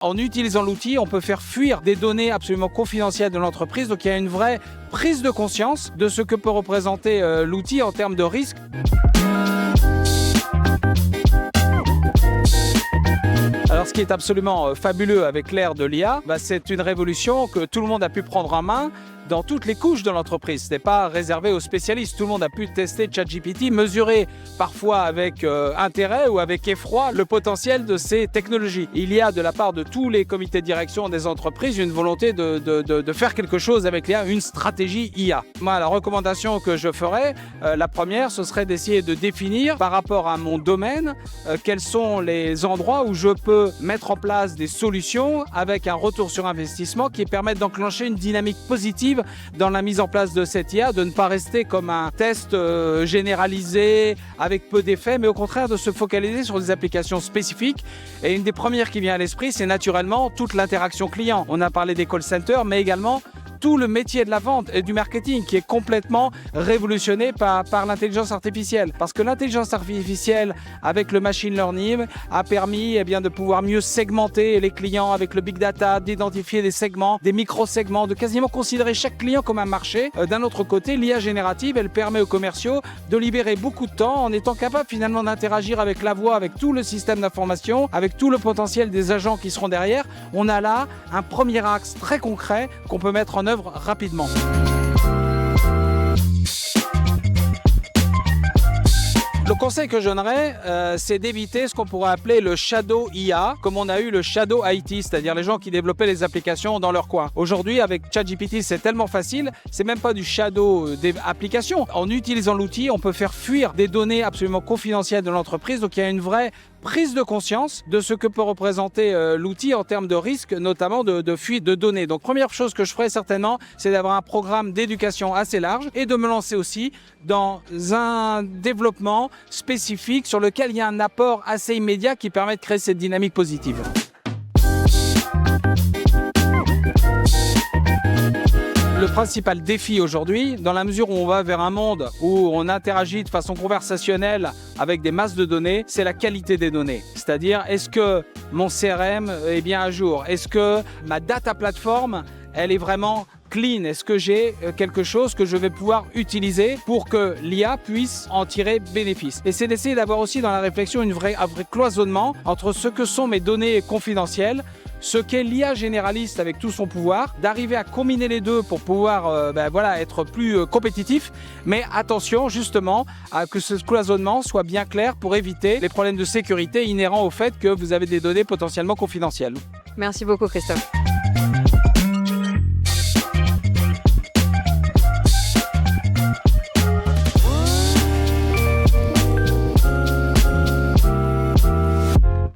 En utilisant l'outil, on peut faire fuir des données absolument confidentielles de l'entreprise. Donc il y a une vraie prise de conscience de ce que peut représenter l'outil en termes de risque. Alors, ce qui est absolument fabuleux avec l'ère de l'IA, c'est une révolution que tout le monde a pu prendre en main dans toutes les couches de l'entreprise. Ce n'est pas réservé aux spécialistes. Tout le monde a pu tester ChatGPT, mesurer parfois avec intérêt ou avec effroi le potentiel de ces technologies. Il y a de la part de tous les comités de direction des entreprises une volonté de faire quelque chose avec l'IA, une stratégie IA. Moi, la recommandation que je ferais, la première, ce serait d'essayer de définir par rapport à mon domaine quels sont les endroits où je peux mettre en place des solutions avec un retour sur investissement qui permettent d'enclencher une dynamique positive dans la mise en place de cette IA, de ne pas rester comme un test généralisé avec peu d'effets, mais au contraire de se focaliser sur des applications spécifiques. Et une des premières qui vient à l'esprit, c'est naturellement toute l'interaction client. On a parlé des call centers, mais également tout le métier de la vente et du marketing qui est complètement révolutionné par l'intelligence artificielle. Parce que l'intelligence artificielle avec le machine learning a permis de pouvoir mieux segmenter les clients avec le big data, d'identifier des segments, des micro-segments, de quasiment considérer chaque client comme un marché. D'un autre côté, l'IA générative, elle permet aux commerciaux de libérer beaucoup de temps en étant capable finalement d'interagir avec la voix, avec tout le système d'information, avec tout le potentiel des agents qui seront derrière. On a là un premier axe très concret qu'on peut mettre en œuvre rapidement. Le conseil que je donnerais, c'est d'éviter ce qu'on pourrait appeler le shadow IA, comme on a eu le shadow IT, c'est-à-dire les gens qui développaient les applications dans leur coin. Aujourd'hui, avec ChatGPT, c'est tellement facile, c'est même pas du shadow des applications. En utilisant l'outil, on peut faire fuir des données absolument confidentielles de l'entreprise. Donc il y a une vraie prise de conscience de ce que peut représenter l'outil en termes de risque, notamment de fuite de données. Donc première chose que je ferais certainement, c'est d'avoir un programme d'éducation assez large et de me lancer aussi dans un développement spécifique sur lequel il y a un apport assez immédiat qui permet de créer cette dynamique positive. Le principal défi aujourd'hui, dans la mesure où on va vers un monde où on interagit de façon conversationnelle avec des masses de données, c'est la qualité des données. C'est-à-dire, est-ce que mon CRM est bien à jour? Est-ce que ma data platform, elle est vraiment clean? Est-ce que j'ai quelque chose que je vais pouvoir utiliser pour que l'IA puisse en tirer bénéfice? Et c'est d'essayer d'avoir aussi dans la réflexion un vrai cloisonnement entre ce que sont mes données confidentielles, ce qu'est l'IA généraliste avec tout son pouvoir, d'arriver à combiner les deux pour pouvoir être plus compétitif. Mais attention justement à que ce cloisonnement soit bien clair pour éviter les problèmes de sécurité inhérents au fait que vous avez des données potentiellement confidentielles. Merci beaucoup Christophe.